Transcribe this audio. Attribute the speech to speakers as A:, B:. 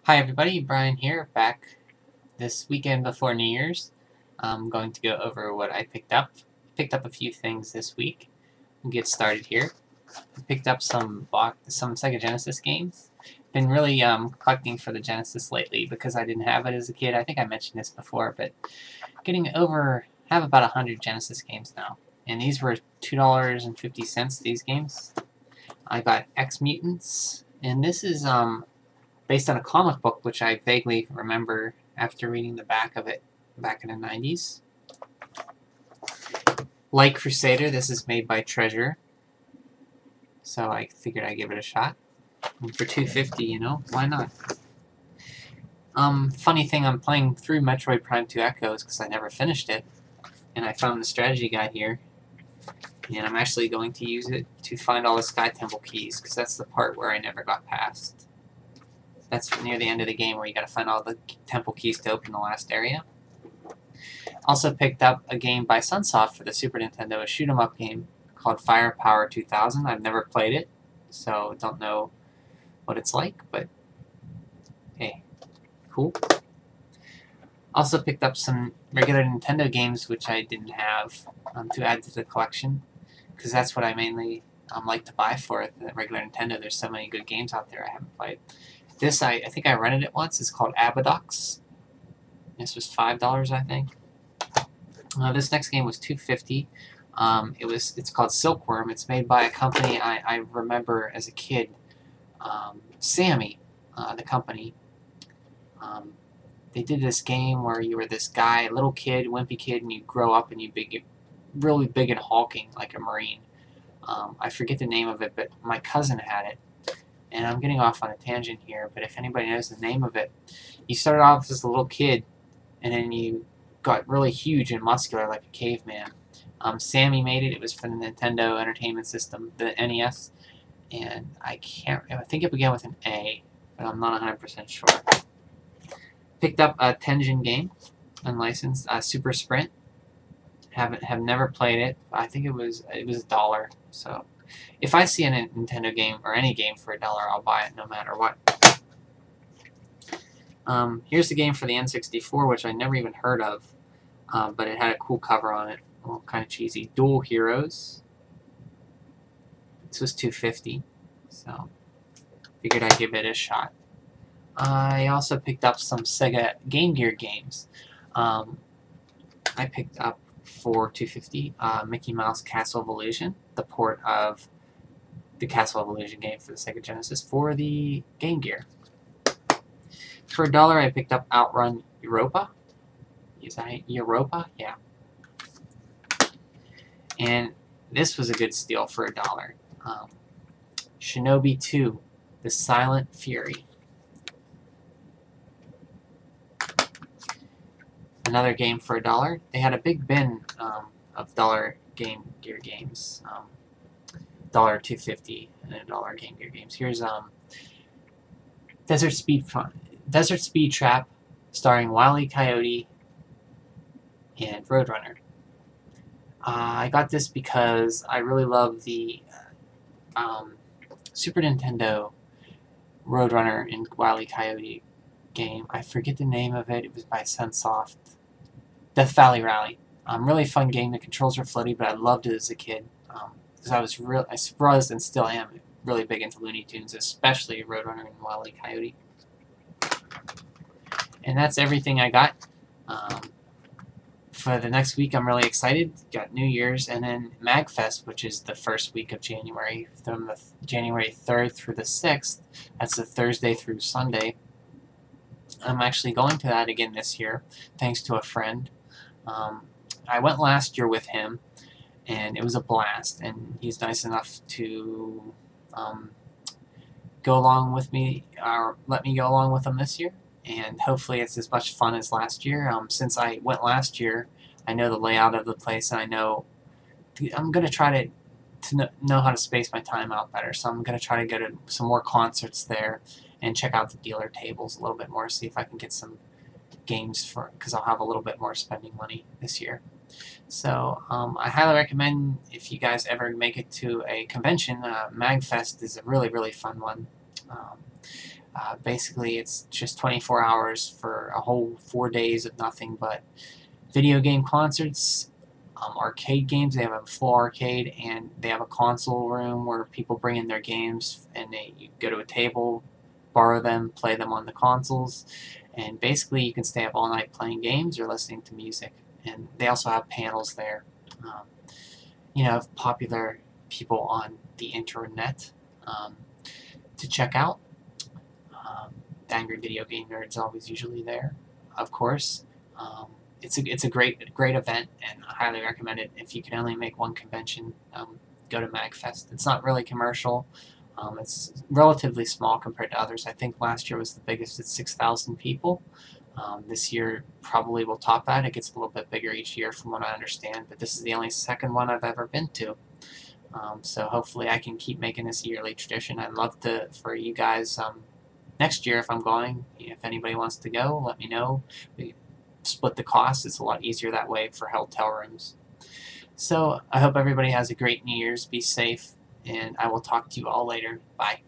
A: Hi everybody, Brian here, back this weekend before New Year's. I'm going to go over what I picked up. Picked up a few things this week. We'll get started here. I picked up some Sega Genesis games. Been really collecting for the Genesis lately because I didn't have it as a kid. I think I mentioned this before, but have about 100 Genesis games now. And these were $2.50, these games. I got Ex-Mutants, and this is based on a comic book, which I vaguely remember after reading the back of it back in the 90s. Like Crusader, this is made by Treasure, so I figured I'd give it a shot. And for $2.50, you know, why not? Funny thing, I'm playing through Metroid Prime 2 Echoes because I never finished it, and I found the strategy guide here, and I'm actually going to use it to find all the Sky Temple keys, because that's the part where I never got past. That's near the end of the game where you gotta find all the temple keys to open the last area. Also picked up a game by Sunsoft for the Super Nintendo, a shoot-'em-up game called Firepower 2000. I've never played it, so don't know what it's like, but hey, cool. Also picked up some regular Nintendo games which I didn't have to add to the collection, because that's what I mainly like to buy for the regular Nintendo. There's so many good games out there I haven't played. This, I think I rented it once. It's called Abadox. This was $5, I think. This next game was $2.50. It's called Silkworm. It's made by a company I remember as a kid. Sammy, the company. They did this game where you were this guy, little kid, wimpy kid, and you grow up and you get really big and hulking like a Marine. I forget the name of it, but my cousin had it. And I'm getting off on a tangent here, but if anybody knows the name of it, you started off as a little kid, and then you got really huge and muscular like a caveman. Sammy made it. It was for the Nintendo Entertainment System, the NES, and I think it began with an A, but I'm not 100% sure. Picked up a Tengen game, unlicensed, Super Sprint. Have never played it. I think it was $1, so if I see a Nintendo game or any game for $1, I'll buy it no matter what. Here's the game for the N64, which I never even heard of, but it had a cool cover on it. Well, kind of cheesy. Dual Heroes. This was $2.50, so figured I'd give it a shot. I also picked up some Sega Game Gear games. I picked up for $2.50 Mickey Mouse Castle of Illusion, the port of the Castle of Illusion game for the Sega Genesis for the Game Gear. For $1, I picked up Outrun Europa. Is that Europa? Yeah. And this was a good steal for $1. Shinobi 2, The Silent Fury. Another game for $1. They had a big bin of $1 Game Gear games. $2.50 and $1 Game Gear games. Here's Desert Speed Trap, starring Wile E. Coyote and Roadrunner. I got this because I really love the Super Nintendo Roadrunner and Wile E. Coyote game. I forget the name of it. It was by Sunsoft. Death Valley Rally. Really fun game. The controls are floaty, but I loved it as a kid. Because I was and still am really big into Looney Tunes, especially Roadrunner and Wile E. Coyote. And that's everything I got. For the next week, I'm really excited. Got New Year's, and then Magfest, which is the first week of January, from the January 3rd through the 6th. That's the Thursday through Sunday. I'm actually going to that again this year, thanks to a friend. I went last year with him, and it was a blast, and he's nice enough to go along with me, or let me go along with him this year, and hopefully it's as much fun as last year. Since I went last year, I know the layout of the place, and I know I'm going to try to know how to space my time out better, so I'm going to try to go to some more concerts there and check out the dealer tables a little bit more, see if I can get some games because I'll have a little bit more spending money this year. So I highly recommend, if you guys ever make it to a convention, Magfest is a really, really fun one. Basically, it's just 24 hours for a whole 4 days of nothing but video game concerts, arcade games. They have a full arcade, and they have a console room where people bring in their games, and you go to a table, borrow them, play them on the consoles, and basically you can stay up all night playing games or listening to music. And they also have panels there, of popular people on the internet to check out. The Angry Video Game Nerd's always usually there, of course. It's a great event, and I highly recommend it. If you can only make one convention, go to Magfest. It's not really commercial. It's relatively small compared to others. I think last year was the biggest at 6,000 people. This year probably will top that. It gets a little bit bigger each year from what I understand, but this is the only second one I've ever been to. So hopefully I can keep making this a yearly tradition. I'd love for you guys next year if I'm going. If anybody wants to go, let me know. We split the cost. It's a lot easier that way for hotel rooms. So I hope everybody has a great New Year's. Be safe, and I will talk to you all later. Bye.